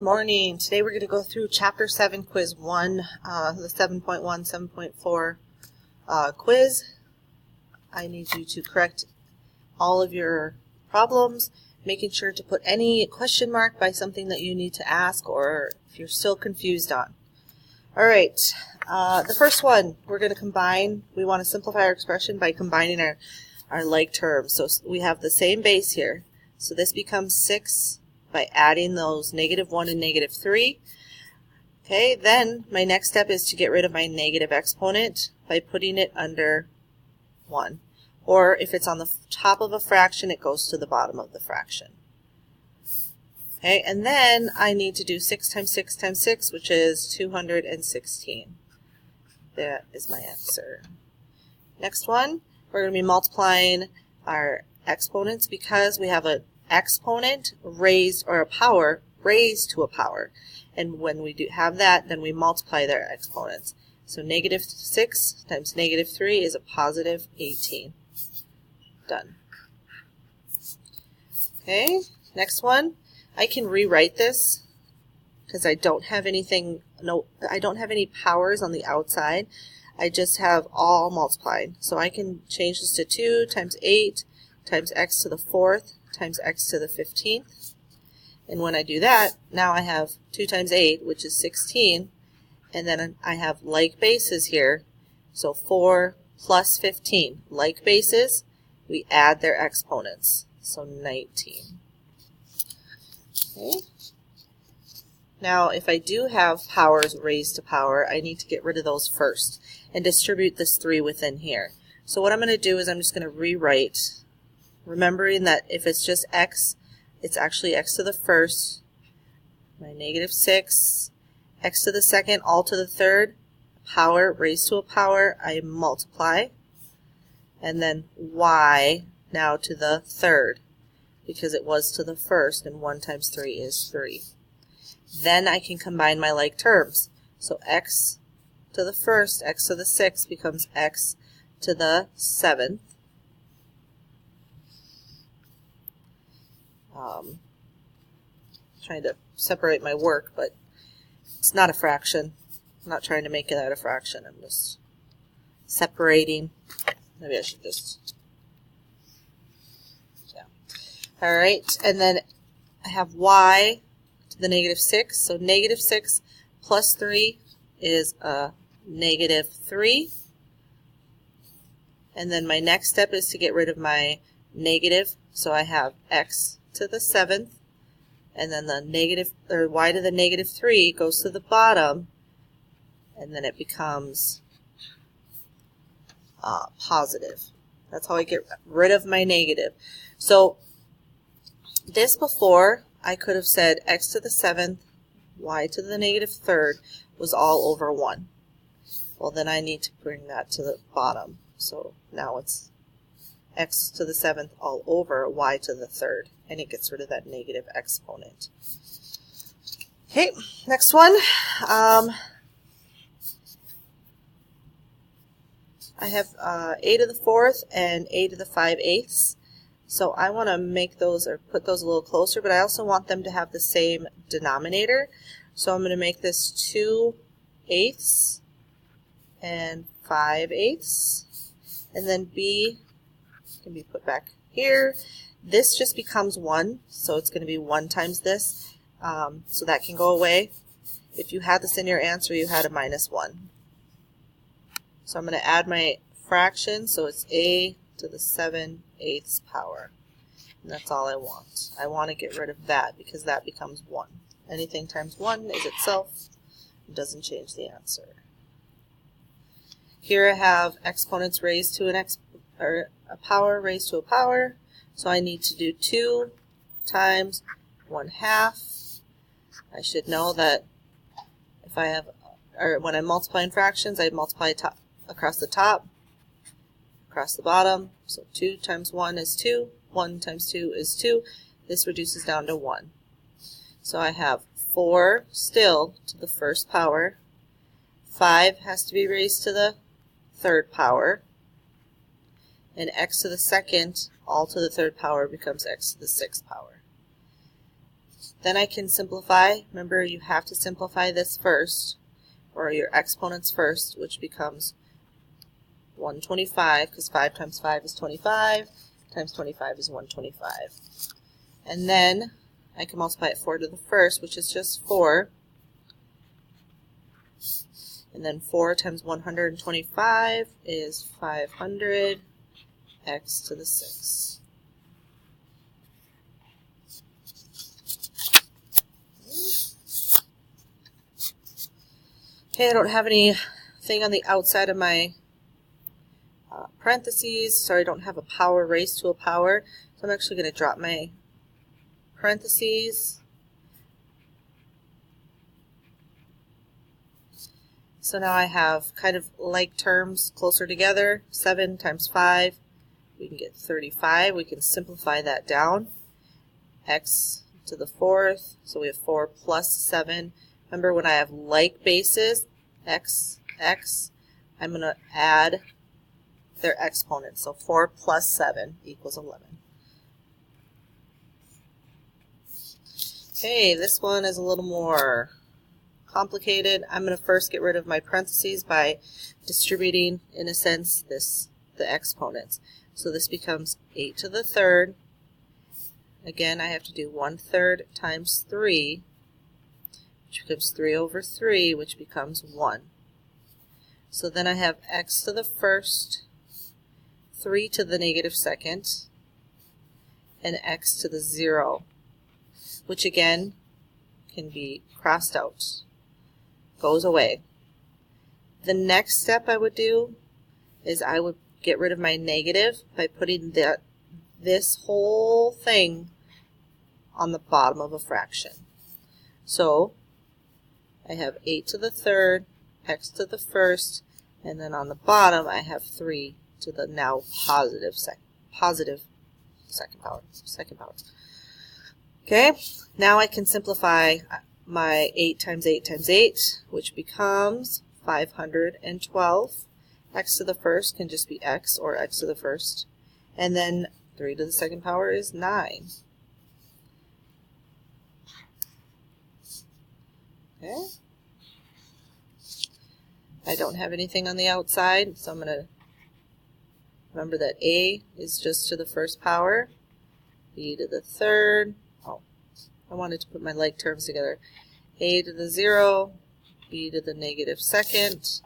Morning. Today we're going to go through Chapter 7, Quiz 1, the 7.1, 7.4 quiz. I need you to correct all of your problems, making sure to put any question mark by something that you need to ask or if you're still confused on. Alright, the first one, we're going to combine. We want to simplify our expression by combining our like terms. So we have the same base here. So this becomes 6 by adding those -1 and -3. Okay, then my next step is to get rid of my negative exponent by putting it under 1. Or if it's on the top of a fraction, it goes to the bottom of the fraction. Okay, and then I need to do 6 times 6 times 6, which is 216. That is my answer. Next one, we're going to be multiplying our exponents because we have an exponent raised, or a power raised to a power, and when we do have that, then we multiply their exponents. So -6 times -3 is a positive 18. Done. Okay, next one, I can rewrite this because I don't have anything, I don't have any powers on the outside. I just have all multiplied. So I can change this to 2 times 8 times x to the 4th times x to the 15th. And when I do that, now I have 2 times 8, which is 16, and then I have like bases here. So 4 plus 15. Like bases, we add their exponents. So 19. Okay. Now, if I do have powers raised to power, I need to get rid of those first and distribute this 3 within here. So what I'm going to do is I'm just going to rewrite, remembering that if it's just x, it's actually x to the first, my -6, x to the second, all to the third, power raised to a power, I multiply, and then y now to the third, because it was to the first, and 1 times 3 is 3. Then I can combine my like terms. So x to the first, x to the 6th becomes x to the 7th. Trying to separate my work, but it's not a fraction. I'm not trying to make it out a fraction. I'm just separating. Maybe I should just, yeah. All right, and then I have y to the -6. So -6 plus 3 is a -3. And then my next step is to get rid of my negative. So I have x to the 7th, and then the negative, or y to the -3 goes to the bottom, and then it becomes positive. That's how I get rid of my negative. So this before, I could have said x to the 7th, y to the -3rd was all over 1. Well, then I need to bring that to the bottom. So now it's x to the 7th all over y to the 3rd, and it gets rid of that negative exponent. Okay, next one. I have a to the 4th and a to the 5/8. So I want to make those, or put those a little closer, but I also want them to have the same denominator. So I'm going to make this 2/8 and 5/8. And then b can be put back here. This just becomes 1, so it's going to be 1 times this. So that can go away. If you had this in your answer, you had a -1. So I'm going to add my fraction, so it's a to the 7/8 power. And that's all I want. I want to get rid of that because that becomes 1. Anything times 1 is itself. It doesn't change the answer. Here I have exponents raised to or a power raised to a power. So I need to do 2 times 1/2. I should know that if I have, or when I'm multiplying fractions, I multiply across the top, across the bottom. So 2 times 1 is 2. 1 times 2 is 2. This reduces down to 1. So I have 4 still to the first power. 5 has to be raised to the 3rd power. And x to the 2nd, all to the 3rd power, becomes x to the 6th power. Then I can simplify. Remember, you have to simplify this first, or your exponents first, which becomes 125, because 5 times 5 is 25, times 25 is 125. And then I can multiply it 4 to the first, which is just 4. And then 4 times 125 is 500, x to the 6. Okay, I don't have anything on the outside of my parentheses, so I don't have a power raised to a power. So I'm actually going to drop my parentheses. So now I have kind of like terms closer together. 7 times 5, we can get 35. We can simplify that down. X to the 4th, so we have 4 plus 7. Remember, when I have like bases, x, I'm going to add their exponents. So 4 plus 7 equals 11. Okay, this one is a little more complicated. I'm going to first get rid of my parentheses by distributing, in a sense, the exponents. So this becomes 8 to the 3rd. Again, I have to do 1/3 times 3, which becomes 3 over 3, which becomes 1. So then I have x to the 1st, 3 to the negative 2nd, and x to the 0, which again can be crossed out. Goes away. The next step I would do is I would get rid of my negative by putting this whole thing on the bottom of a fraction. So I have 8 to the 3rd, x to the 1st, and then on the bottom I have 3 to the now positive second power. Okay, now I can simplify my 8 times 8 times 8, which becomes 512. X to the 1st can just be x, or x to the 1st. And then 3 to the 2nd power is 9. Okay. I don't have anything on the outside, so I'm going to remember that a is just to the 1st power, b to the 3rd. Oh, I wanted to put my like terms together. A to the 0, b to the negative 2nd.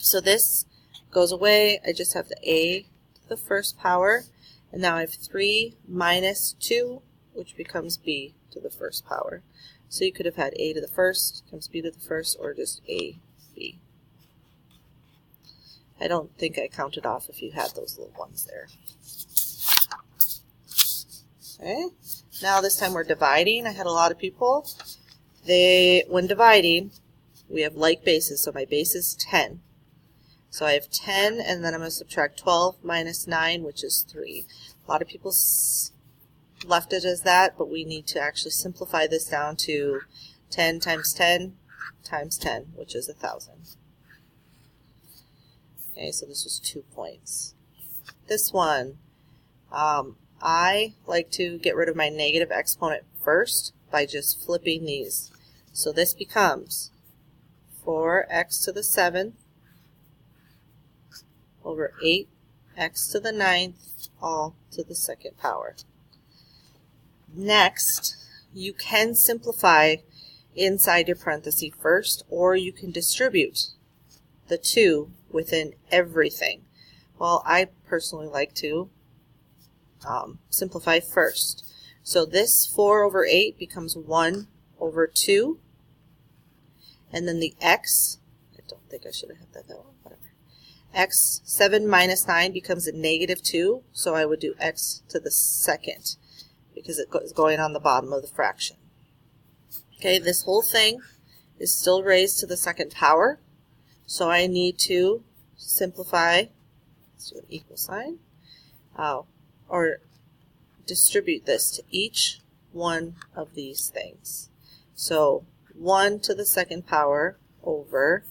So this goes away. I just have the a to the 1st power, and now I have 3 minus 2, which becomes b to the 1st power. So you could have had a to the 1st times b to the 1st, or just a, b. I don't think I counted off if you had those little ones there. Okay, now this time we're dividing. I had a lot of people. When dividing, we have like bases, so my base is 10. So I have 10, and then I'm going to subtract 12 minus 9, which is 3. A lot of people left it as that, but we need to actually simplify this down to 10 times 10 times 10, which is 1,000. Okay, so this was 2 points. This one, I like to get rid of my negative exponent first by just flipping these. So this becomes 4x to the 7th over 8x to the 9th, all to the 2nd power. Next, you can simplify inside your parenthesis first, or you can distribute the 2 within everything. Well, I personally like to simplify first. So this 4 over 8 becomes 1 over 2, and then the x, I don't think I should have had that one, whatever. X, 7 minus 9 becomes a negative 2, so I would do x to the 2nd, because it is going on the bottom of the fraction. Okay, this whole thing is still raised to the 2nd power, so I need to simplify, let's do an equal sign, or distribute this to each one of these things. So 1 to the 2nd power over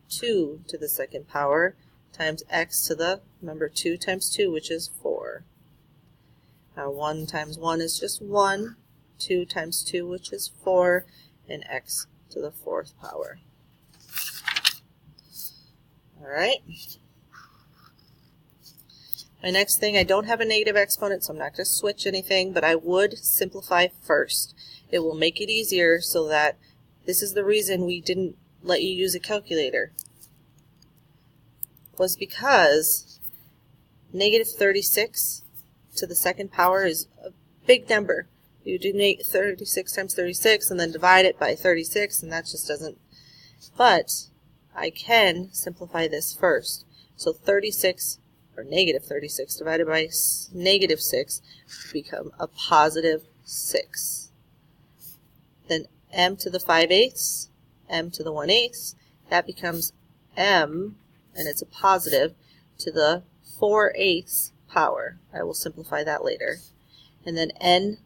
2 to the 2nd power times x to the, remember 2 times 2, which is 4. Now 1 times 1 is just 1, 2 times 2, which is 4, and x to the 4th power. All right. My next thing, I don't have a negative exponent, so I'm not going to switch anything, but I would simplify first. It will make it easier so that this is the reason we didn't let you use a calculator. Was because negative 36 to the 2nd power is a big number. You do 36 times 36 and then divide it by 36, and that just doesn't. But I can simplify this first. So 36, or negative 36 divided by negative 6 become a positive 6. Then m to the 5/8, m to the 1/8, that becomes m, and it's a positive, to the 4/8 power. I will simplify that later. And then n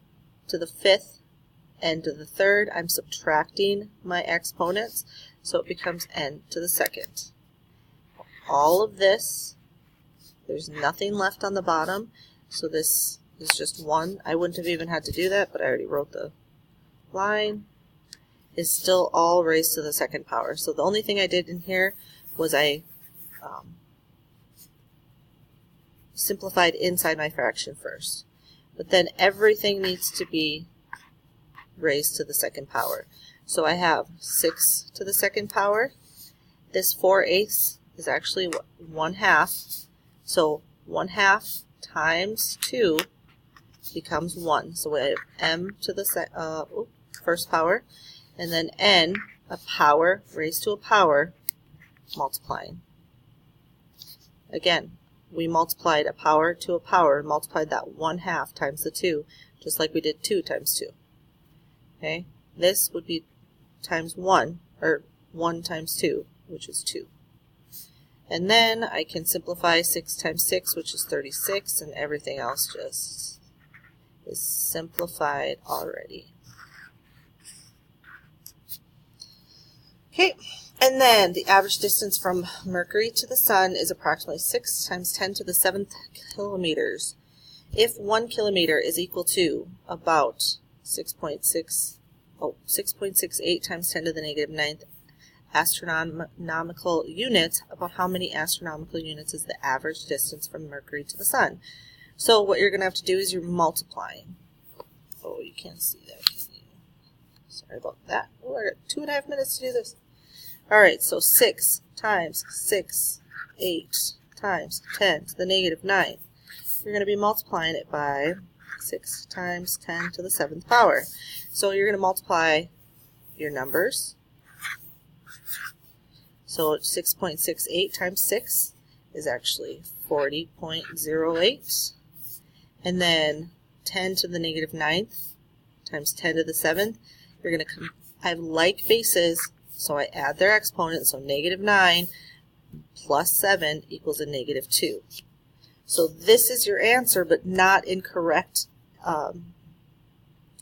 to the 5th, n to the 3rd, I'm subtracting my exponents, so it becomes n to the 2nd. All of this, there's nothing left on the bottom, so this is just 1. I wouldn't have even had to do that, but I already wrote the line. Is still all raised to the 2nd power. So the only thing I did in here was I simplified inside my fraction first. But then everything needs to be raised to the 2nd power. So I have 6 to the 2nd power. This 4/8 is actually 1/2. So 1/2 times 2 becomes 1. So we have m to the 1st power, and then n, a power raised to a power, multiplying. Again, we multiplied a power to a power and multiplied that 1/2 times the 2, just like we did 2 times 2. Okay, this would be times 1, or 1 times 2, which is 2. And then I can simplify 6 times 6, which is 36, and everything else just is simplified already. Okay, and then the average distance from Mercury to the Sun is approximately 6 times 10 to the 7th kilometers. If 1 kilometer is equal to about 6.68 times 10 to the negative 9th astronomical units, about how many astronomical units is the average distance from Mercury to the Sun? So what you're going to have to do is you're multiplying. Oh, you can't see that, can you? Sorry about that. Oh, I got 2.5 minutes to do this. Alright, so 6 times 6, 8 times 10 to the negative 9. You're going to be multiplying it by 6 times 10 to the 7th power. So you're going to multiply your numbers. So 6.68 times 6 is actually 40.08. And then 10 to the negative 9th times 10 to the 7th, you're going to I have like bases, so I add their exponents, so negative 9 plus 7 equals a negative 2. So this is your answer, but not in correct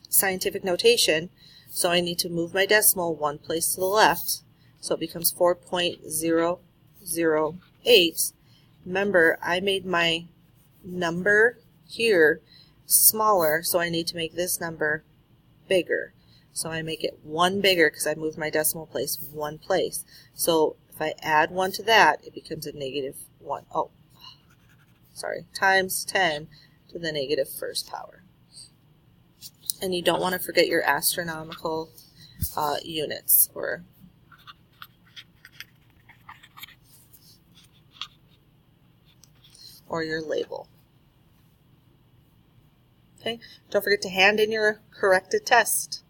scientific notation, so I need to move my decimal one place to the left, so it becomes 4.008. Remember, I made my number here smaller, so I need to make this number bigger. So I make it 1 bigger because I moved my decimal place 1 place. So if I add 1 to that, it becomes a negative 1. Oh, sorry, times 10 to the negative 1st power. And you don't want to forget your astronomical units, or your label. Okay, don't forget to hand in your corrected test.